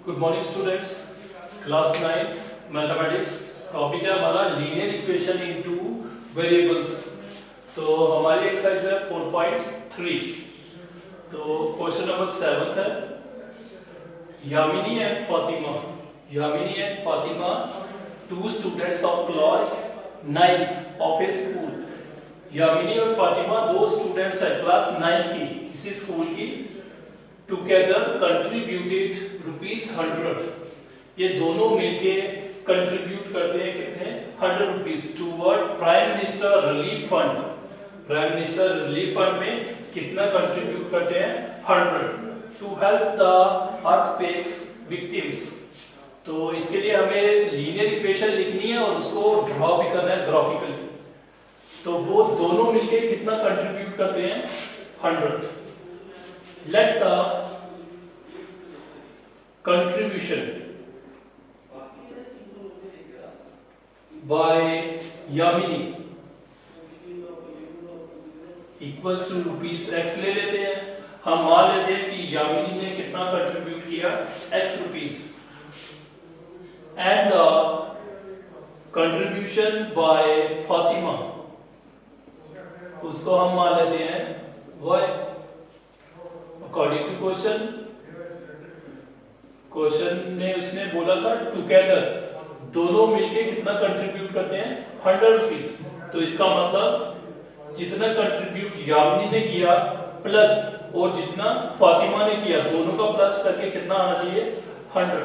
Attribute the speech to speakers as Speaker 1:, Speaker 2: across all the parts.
Speaker 1: Good morning students, class 9 mathematics. Topic है हमारा linear equation into variables. तो हमारी एक्सरसाइज है 4.3। तो क्वेश्चन नंबर 7 है, Yamini and Fatima two students of class 9th of a school. Yamini और फातिमा दो स्टूडेंट्स है क्लास 9 की किसी स्कूल की। Together contributed ₹100। ये दोनों मिलके कंट्रीब्यूट करते हैं कितने, ₹100 toward prime minister relief fund. Prime minister relief fund में कितना कंट्रीब्यूट करते हैं, 100 to help the earthquakes victims. तो इसके लिए हमें लीनियर इक्वेशन लिखनी है और उसको ड्रॉ भी करना है ग्राफिकली। तो वो दोनों मिलके कितना कंट्रीब्यूट करते हैं, 100। Let the contribution by Yamini equals to ₹X ले लेते हैं। हम मान लेते हैं कि यामिनी ने कितना कंट्रीब्यूट किया, ₹X, and the contribution by Fatima उसको हम मान लेते हैं Y। अकॉर्डिंग टू क्वेश्चन में उसने बोला था टुगेदर दोनों मिलके कितना कंट्रीब्यूट करते हैं, ₹100। तो इसका मतलब जितना कंट्रीब्यूट यामिनी ने किया प्लस और जितना फातिमा ने किया दोनों का प्लस करके कितना आना चाहिए, 100।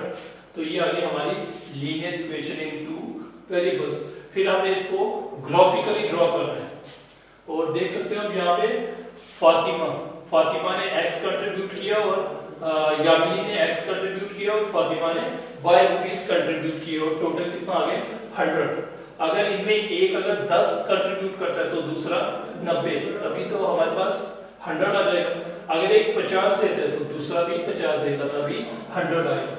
Speaker 1: तो ये आ गई हमारी लीनियर इक्वेशन इनटू वेरिएबल्स। फिर हमने इसको ग्राफिकली ड्रॉ करना है और देख सकते हो अब यहाँ पे फातिमा ने X कंट्रीब्यूट किया और यामिनी ने X कंट्रीब्यूट किया और फातिमा ने ₹Y कंट्रीब्यूट किए और टोटल कितना आ गए, 100। अगर इनमें एक अगर 10 कंट्रीब्यूट करता है तो दूसरा 90, तभी तो हमारे पास 100 आ जाएगा। अगर एक 50 देता है तो दूसरा भी 50 देगा तभी 100 आएगा।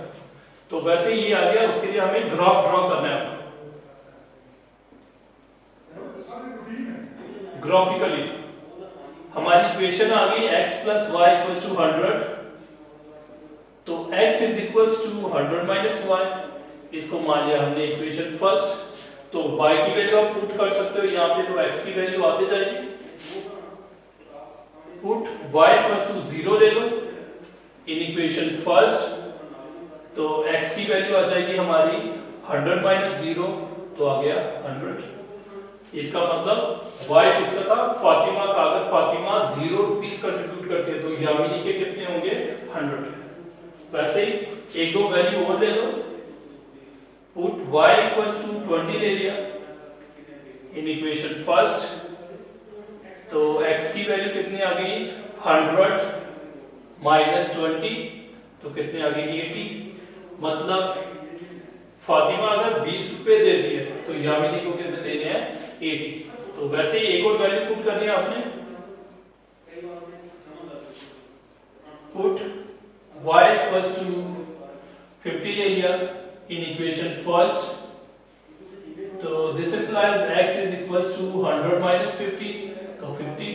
Speaker 1: तो वैसे ये आ गया, उसके लिए हमें ग्राफ ड्रॉ करना है ग्राफिकली। हमारी इक्वेशन आ गई x plus y equals to 100। तो x is equals to 100 minus y, इसको मान लिया हमने इक्वेशन फर्स्ट। तो y की वैल्यू आप पुट कर सकते हो यहाँ पे, तो x की वैल्यू आते जाएगी। पुट y equals to 0 ले लो इन इक्वेशन फर्स्ट। तो x की वैल्यू आ जाएगी हमारी 100 minus 0, तो आ गया 100। इसका मतलब y किसका था, फातिमा का। अगर फातिमा ₹0 कंट्रीब्यूट करती है तो यामिनी के कितने होंगे, 100। वैसे ही एक दो वैल्यू और ले लो। पुट y equals to 20 ले लिया इन इक्वेशन फर्स्ट। तो x की वैल्यू कितनी आ गई, 100 minus 20, तो कितने आ गई, 80। मतलब फातिमा अगर ₹20 दे दी है तो यामिनी को कितने देने हैं, 80। तो वैसे ही एक और वैल्यू पुट करनी है आपने। पुट y equals to 50 ले लिया इन इक्वेशन फर्स्ट। तो this implies x is equals to 100 minus 50, तो 50।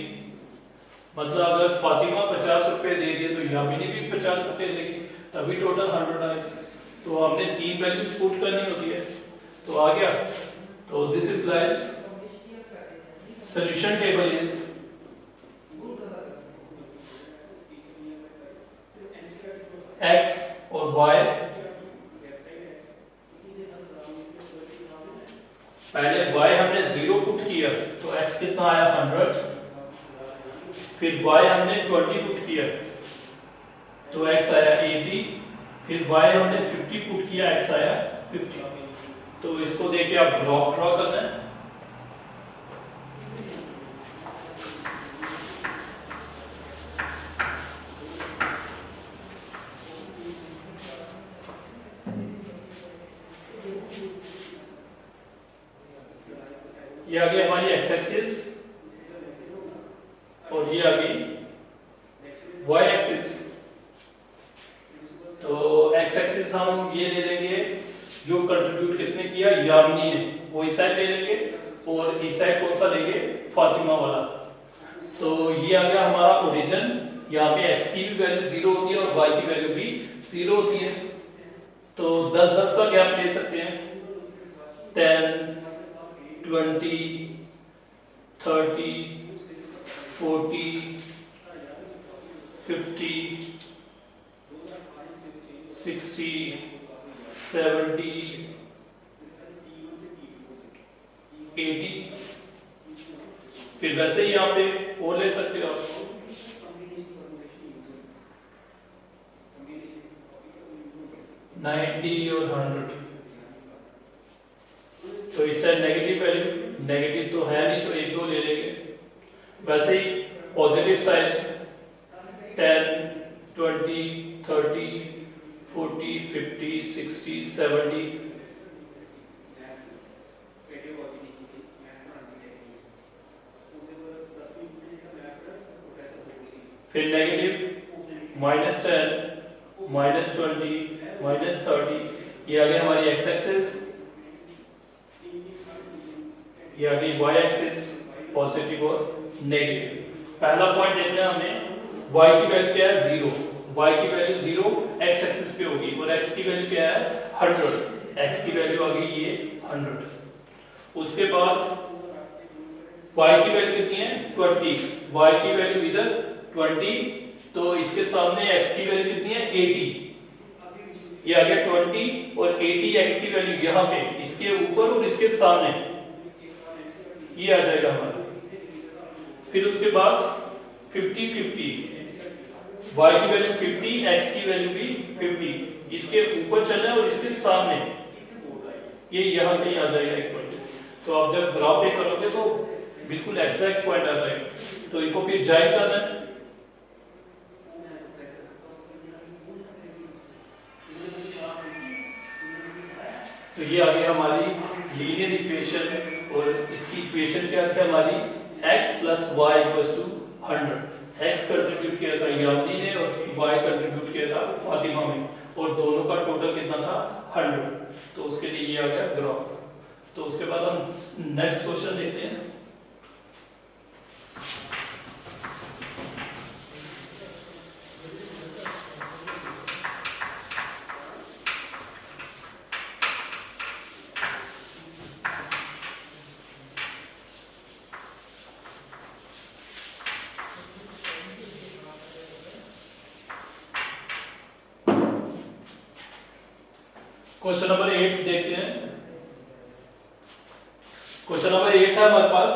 Speaker 1: मतलब अगर फातिमा ₹50 दे दिए तो यामिनी भी ₹50 देगी, तभी टोटल 100 आएगा। तो हमने तीन वैल्यूज पुट करनी होती है, तो आ गया। तो this implies solution table is x और y। पहले y हमने 0 पुट किया तो x कितना आया, 100। फिर y हमने 20 पुट किया तो x आया 80। फिर y हमने 50 पुट किया, x आया 50। तो इसको देखिए आप ग्राफ ड्रॉ करना है। ये आ गई हमारी x एक्सिस और ये आ गई y एक्सिस। तो x एक्सिस हम ये ले लेंगे जो कंट्रीब्यूट किसने किया, यामिनी ने, वो इस साइड ले लेंगे और इस साइड कौन सा लेंगे, फातिमा वाला। तो ये आ गया हमारा ओरिजिन। यहाँ पे x की भी वैल्यू 0 होती है और y की वैल्यू भी 0 होती है। तो 10-10 का गैप ले सकते हैं, 10, 20, 30, 40, 50, 60, 70, 80। फिर वैसे ही यहाँ पे और ले सकते हो आप, 90 और 100। तो इससे नेगेटिव वैल्यू, नेगेटिव तो है नहीं तो 1-2 ले लेंगे। वैसे ही पॉजिटिव साइड 10, 20, 30, 40, 50, 60, 70। फिर नेगेटिव -10, -20, -30, ये आ गई हमारी एक्स एक्सिस, ये आ गई वाई एक्सिस, पॉजिटिव और नेगेटिव। पहला पॉइंट देखना है हमें, y की वैल्यू क्या है 0, y की वैल्यू 0 x एक्सिस पे होगी और x की वैल्यू क्या है 100, x की वैल्यू आ गई ये 100। उसके बाद y की वैल्यू कितनी है 20, y की वैल्यू इधर 20, तो इसके सामने x की वैल्यू कितनी है 80, ये आ गया 20 और 80 x की वैल्यू यहाँ पे इसके ऊपर और इसके सामने ये आ जाएगा हमारा। फिर उसके बाद 50, 50, y की वैल्यू 50, x की वैल्यू भी 50, इसके ऊपर चलना है और इसके सामने ये यहाँ कहीं आ जाएगा एक पॉइंट। तो आप जब ग्राफ पे करोगे तो बिल्कुल एग्जैक्ट पॉइंट आ जाएगा। तो इनको फिर ज्वाइन करना है, तो ये आ गई हमारी लीनियर इक्वेशन और इसकी इक्वेशन क्या थी हमारी x + y = 100। x कंट्रीब्यूट किया था यामिनी ने और y कंट्रीब्यूट किया था फातिमा में और दोनों का टोटल कितना था 100। तो उसके लिए ये आ गया ग्राफ। तो उसके बाद हम नेक्स्ट क्वेश्चन देखते हैं। क्वेश्चन नंबर 8 देखते हैं। क्वेश्चन नंबर 8 है हमारे पास,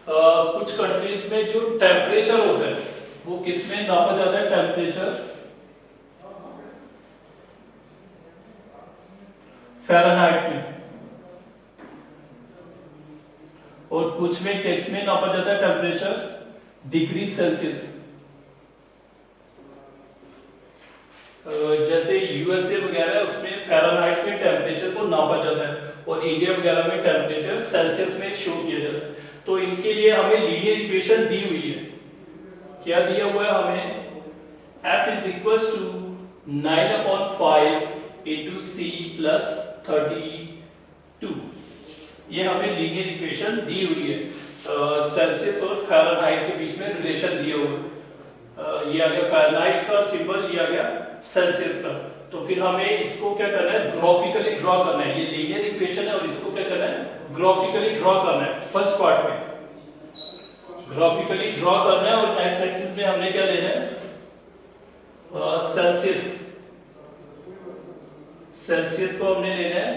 Speaker 1: कुछ कंट्रीज में जो टेम्परेचर होता है वो किस में नापा जाता है, टेम्परेचर फ़ारेनहाइट में, और कुछ में किस में नापा जाता है टेम्परेचर, डिग्री सेल्सियस। जैसे यूएसए वगैरह उसमें फ़ारेनहाइट में टेम्परेचर को नापा जाता है और इंडिया वगैरह में टेम्परेचर सेल्सियस में शो किया जाता है। तो इनके लिए हमें लीनियर इक्वेशन दी हुई है। क्या दिया हुआ है हमें, F = 9/5 × C + 32। ये हमें लीनियर इक्वेशन दी हुई है, सेल्सियस और फ़ारेनहाइट के बीच में रिलेशन दिया हुआ है। ये आ गया फ़ारेनहाइट का सिंबल, ये आ गया सेल्सियस का। तो फिर हमें इसको क्या करना है, ग्राफिकली ड्रॉ करना है। ये लीनियर इक्वेशन है और इसको क्या करना है, ग्राफिकली ड्रॉ करना है। फर्स्ट पार्ट में ग्राफिकली ड्रॉ करना है और एक्स एक्सिस में हमने क्या लेना है, सेल्सियस। सेल्सियस को हमने लेना है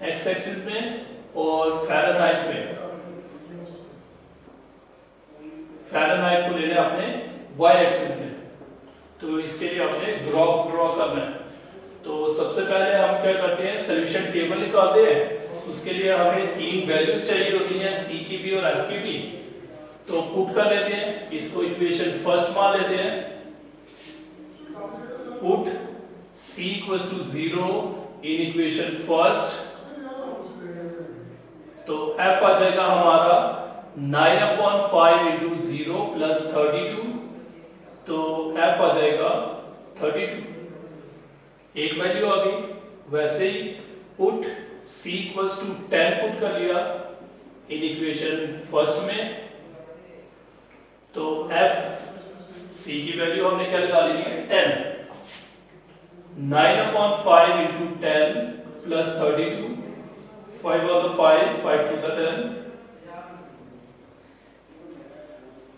Speaker 1: एक्स एक्सिस में और फ़ारेनहाइट में, फ़ारेनहाइट को लेना है अपने वाई एक्सिस में। तो इसके लिए आपने ग्राफ ड्रॉ करना है। तो सबसे पहले हम क्या करते हैं, सॉल्यूशन टेबल निकालते हैं। उसके लिए हमें 3 वैल्यूज चाहिए होती हैं, सी की भी और एफ की भी। तो पुट कर लेते हैं, इसको इक्वेशन फर्स्ट मान लेते हैं। पुट c = 0 इन इक्वेशन फर्स्ट, तो f आ जाएगा हमारा 9/5 × 0 + 32, तो f आ जाएगा 32, एक वैल्यू आ गई। वैसे ही पुट c = 10 पुट कर लिया इन इक्वेशन फर्स्ट में, तो f c की वैल्यू हमने क्या लगा ली है 10, 9 upon 5 into 10 plus 32, 5 on the 5, 5 to the 10,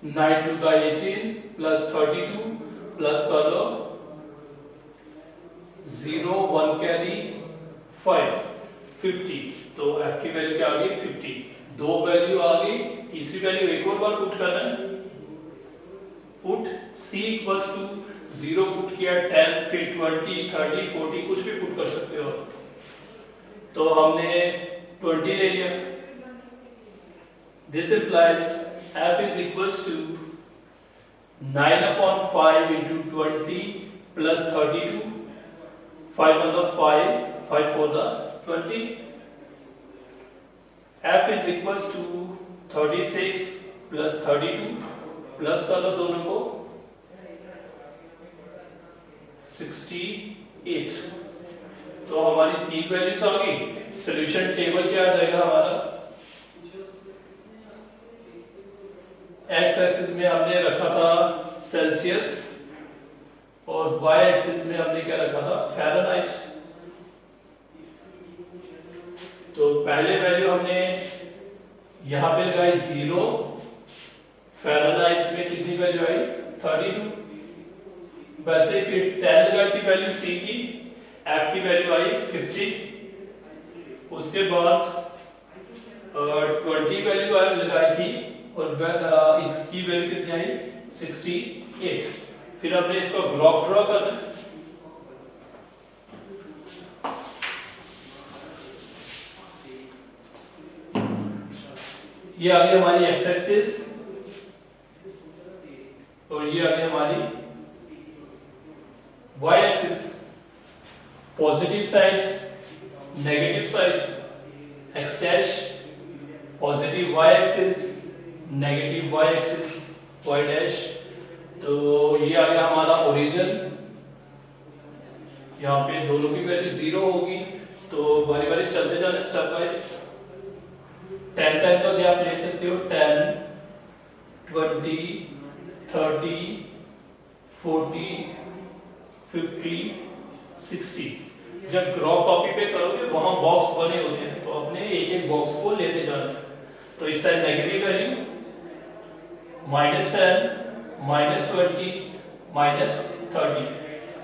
Speaker 1: 9 to the 18 plus 32 plus करो 0 1 कैरी 5 50। तो f की वैल्यू क्या आ गई 50। दो वैल्यू आ गई, तीसरी वैल्यू एक और बार पुट करना है। Put c equals to 0 put किया 10 फिर 20 30 40 कुछ भी पुट कर सकते हो। तो हमने 20 ले लिया। This implies f is equals to 9 upon 5 into 20 plus 32, 5 on the 5, 5 for the 20, f is equals to 36 plus 32 plus कर लो दोनों को 68। तो हमारी तीन वैल्यूज आ गई। सॉल्यूशन टेबल क्या आ जाएगा हमारा, एक्स एक्सिस में हमने रखा था सेल्सियस और वाई एक्सिस में हमने क्या रखा था फ़ारेनहाइट। तो पहले वैल्यू हमने यहां पे लगाई 0, फ़ारेनहाइट में कितनी वैल्यू आई 32। वैसे फिर 10 लगाई थी वैल्यू सी की, एफ की वैल्यू आई 50। उसके बाद 20 वैल्यू लगाई थी और इसकी वैल्यू कितनी आई 68। फिर हमने इसको ग्राफ ड्रॉ करना। ये आ गई हमारी एक्स एक्सिस और ये आ गई हमारी y axis. Positive side negative side x dash, positive y axis negative y axis y dash. तो ये आ गया हमारा ओरिजिन। यहाँ पे दोनों की वैल्यू 0 होगी। तो बारी बारी चलते जाने स्टेप वाइज। 10 10 तो आप ले सकते हो 10 20 30 40 50 60। जब ग्राफ कॉपी पे करोगे वहां बॉक्स बने होते हैं तो अपने एक एक बॉक्स को लेते जाना। तो इस साइड नेगेटिव वैल्यू -10 -20 -30।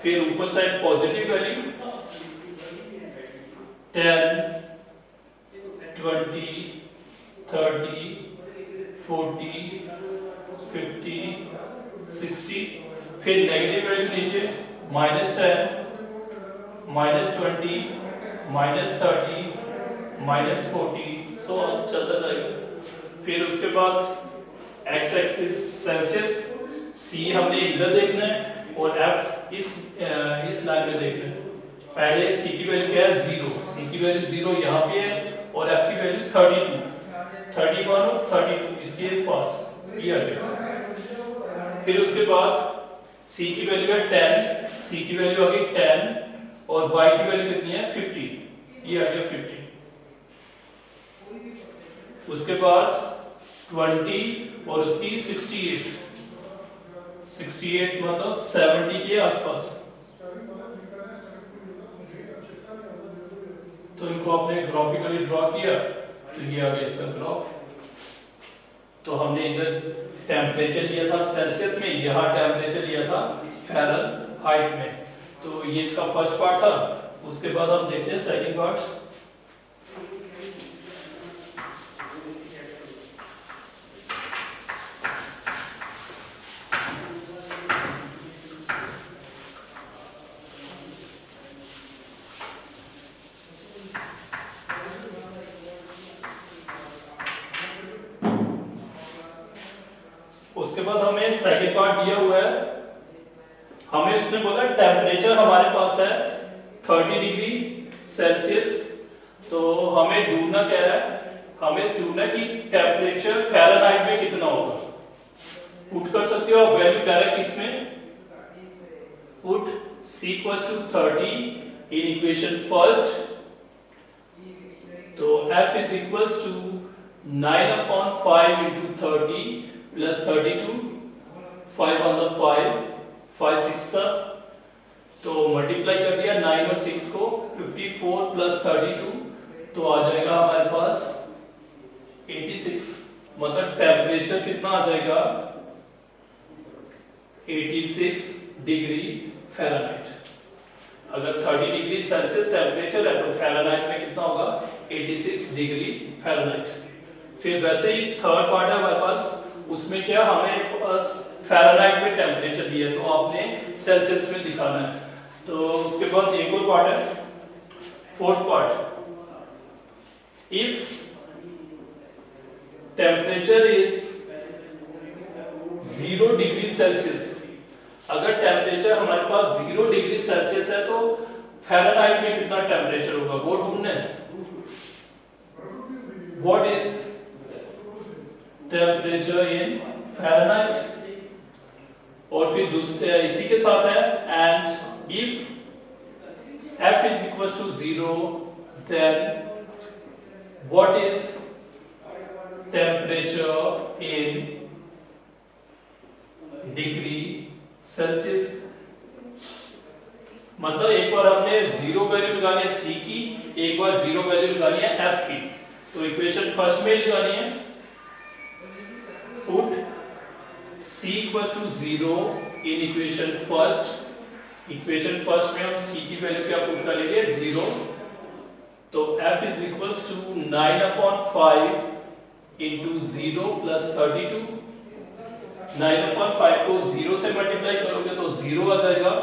Speaker 1: फिर ऊपर साइड पॉजिटिव वैल्यू 10 20 30 40 50 60। फिर नेगेटिव वैल्यू नीचे -10 -20 -30 -40 सो चलता जाएगा। फिर उसके बाद एक्स एक्सिस सेल्सियस, सी हमने इधर देखना है और एफ इस लाइन में देखना है। पहले सी की वैल्यू क्या है 0, सी की वैल्यू 0 यहाँ पे है और एफ की वैल्यू 32 31 और 32 इसके पास ये आ गया। फिर उसके बाद c की वैल्यू है 10, c की वैल्यू आ गई 10 और y की वैल्यू कितनी है 50, ये आ गया 50। उसके बाद 20 और उसकी 68 मतलब 70 के आसपास। तो इनको आपने ग्राफिकली ड्रॉ किया तो ये आ गया इसका ग्राफ। तो हमने इधर टेम्परेचर लिया था सेल्सियस में, यहाँ टेम्परेचर लिया था फ़ारेनहाइट में। तो ये इसका फर्स्ट पार्ट था। उसके बाद हम देखते हैं सेकंड पार्ट। उसके बाद हमें सेकंड पार्ट दिया हुआ है। हमें उसने बोला टेम्परेचर हमारे पास है 30 डिग्री सेल्सियस। तो हमें ढूंढना क्या है, हमें ढूंढना कि टेम्परेचर फ़ारेनहाइट में कितना होगा। पुट कर सकते हो आप वैल्यू डायरेक्ट इसमें। Put c equals to 30 in equation first. तो f is equals to 9/5 into 30 plus 32, 5 on the 5, 5 6 था। तो मल्टीप्लाई कर दिया 9 और 6 को, 54 प्लस 32, तो आ जाएगा हमारे पास 86। मतलब टेम्परेचर कितना आ जाएगा 86 डिग्री फ़ारेनहाइट। अगर 30 डिग्री सेल्सियस टेम्परेचर है तो फ़ारेनहाइट में कितना होगा 86 डिग्री फ़ारेनहाइट। फिर वैसे ही थर्ड पार्ट है हमारे पास, उसमें क्या हमें बस फ़ारेनहाइट में टेम्परेचर दिया है तो आपने सेल्सियस में दिखाना है। तो उसके बाद एक और पार्ट है, fourth part, if temperature is 0 degree Celsius, अगर टेम्परेचर हमारे पास 0 डिग्री सेल्सियस है तो फ़ारेनहाइट में कितना टेम्परेचर होगा वो ढूंढना है। What is temperature in Fahrenheit, और फिर दूसरे इसी के साथ है and if F is equals to 0 then what is temperature in degree Celsius. मतलब एक बार हमने 0 वैल्यू लगानी है C की, एक बार 0 वैल्यू लगानी है F की। तो इक्वेशन फर्स्ट में लगानी है, put C equals to 0 in equation first. Equation first में हम C की वैल्यू क्या पुट करेंगे 0, तो F is equals to 9/5 into 0 plus 32। 9/5 को 0 से मल्टीप्लाई करोगे तो 0 आ जाएगा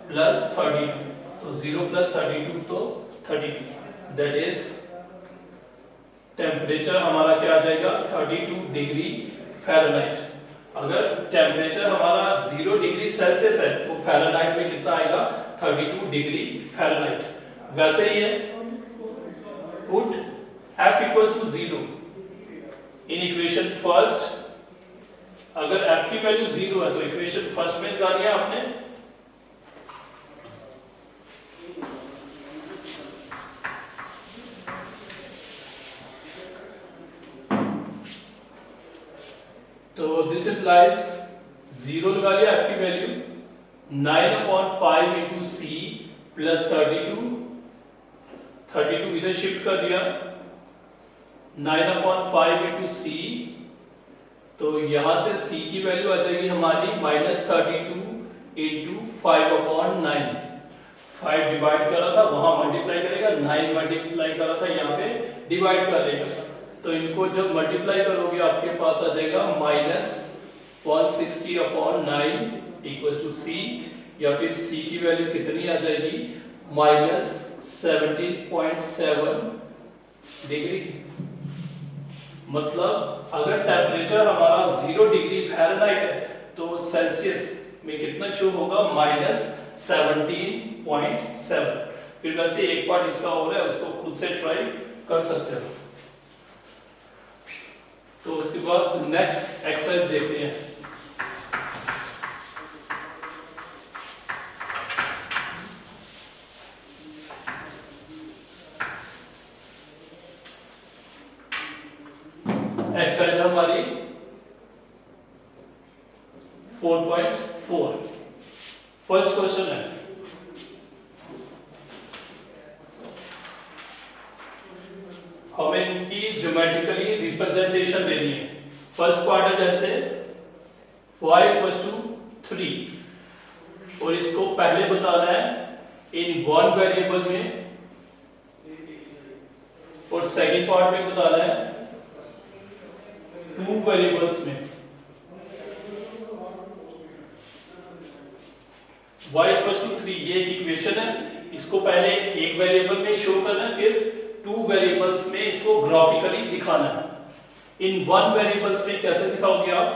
Speaker 1: प्लस 32, तो 0 प्लस 32 तो 32, दैट इज टेम्परेचर हमारा क्या आ जाएगा 32 डिग्री फ़ारेनहाइट। अगर टेम्परेचर हमारा 0 डिग्री सेल्सियस है तो फ़ारेनहाइट में कितना आएगा 32 डिग्री फ़ारेनहाइट। वैसे ही है, put F equals to 0 in equation first. अगर F की वैल्यू 0 है तो इक्वेशन फर्स्ट में लगानी है आपने, तो दिस इम्प्लाइज 0 लगा लिया F की वैल्यू, 9/5 into C प्लस 32, 32 इधर शिफ्ट कर दिया, 9/5 into C, तो यहां से C की वैल्यू आ जाएगी हमारी -32 into 5/9। 5 डिवाइड कर रहा था वहां मल्टीप्लाई करेगा, 9 मल्टीप्लाई कर रहा था यहाँ पे डिवाइड कर देगा, तो इनको जब मल्टीप्लाई करोगे आपके पास आ जाएगा -160/9 इक्वल्स टू C, या फिर C की वैल्यू कितनी आ जाएगी -17.7 डिग्री। मतलब अगर टेम्परेचर हमारा 0 डिग्री फ़ारेनहाइट है तो सेल्सियस में कितना शो होगा -17.7। फिर वैसे एक पार्ट इसका और है, उसको खुद से ट्राई कर सकते हो। तो उसके बाद नेक्स्ट एक्सरसाइज देखते हैं। एक्सरसाइज हमारी 4.4। फर्स्ट क्वेश्चन है, हमें इनकी ज्योमेट्रिकली रिप्रेजेंटेशन देनी है। फर्स्ट पार्ट है जैसे y = 3, और इसको पहले बताना है इन 1 वेरिएबल में, और सेकंड पार्ट में बताना है 2 वेरिएबल्स में। y = 3 ये एक इक्वेशन है, इसको पहले एक वेरिएबल में शो करना है, फिर 2 वेरिएबल्स में इसको ग्राफिकली दिखाना है। इन 1 वेरिएबल्स में कैसे दिखाओगे आप,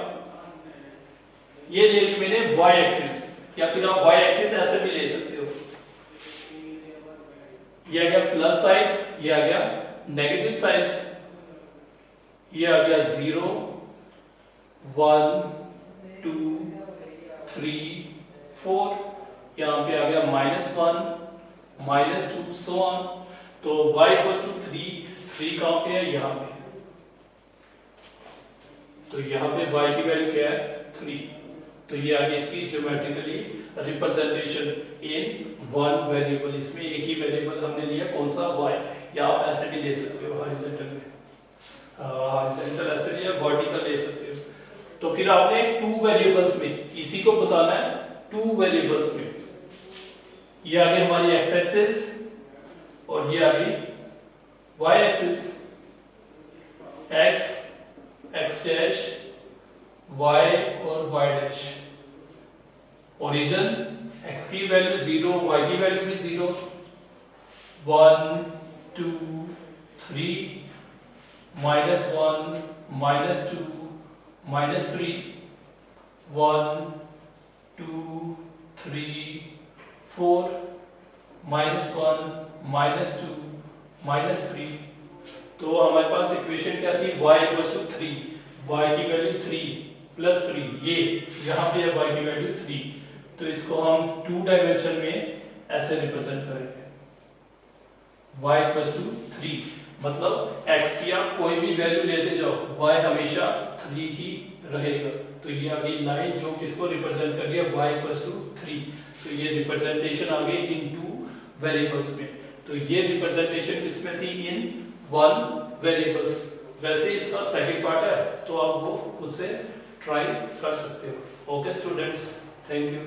Speaker 1: ये ले ली मैंने y एक्सिस, या फिर आप y एक्सिस ऐसे भी ले सकते हो। ये आ गया प्लस साइड, ये आ गया नेगेटिव साइड, ये आ गया 0 1 2 3 4, यहाँ पे आ गया -1 -2 सो ऑन। तो y = 3 कहां पे है, यहाँ पे, तो यहाँ पे y की वैल्यू क्या है 3, तो ये आ गई इसकी geometrically representation in one variable, इसमें एक ही वेरिएबल हमने लिया, कौन सा, y, या आप ऐसे भी ले सकते हो हॉरिजॉन्टल में, हॉरिजॉन्टल ऐसे लिया, वर्टिकल ले सकते हो। तो फिर आपने टू वेरिएबल्स में इसी को बताना है, टू वेरिएबल्स में, ये आ गई हमारी x एक्सिस और ये आ गई y axis, x x dash y और y डैश, ओरिजिन x की वैल्यू 0, y की वैल्यू भी 0, 1 2 3 -1 -2 -3 1 2 3 4 -1 -2 -3। तो हमारे पास इक्वेशन क्या थी, y = 3, y की वैल्यू 3 + 3, ये यहाँ पे है y की वैल्यू 3, तो इसको हम 2 डायमेंशन में ऐसे रिप्रेजेंट करेंगे, y = 3, मतलब x की आप कोई भी वैल्यू लेते जाओ, y हमेशा 3 ही रहेगा। तो ये आ गई लाइन जो किसको रिप्रेजेंट कर रही है, y = 3। तो ये रिप्रेजेंटेशन आ गई इन टू वेरिएबल्स में। तो ये रिप्रेजेंटेशन किसमें थी, इन वन वेरिएबल्स। वैसे इसका सेकंड पार्ट है, तो आप वो खुद से ट्राई कर सकते हो। Okay students, thank you.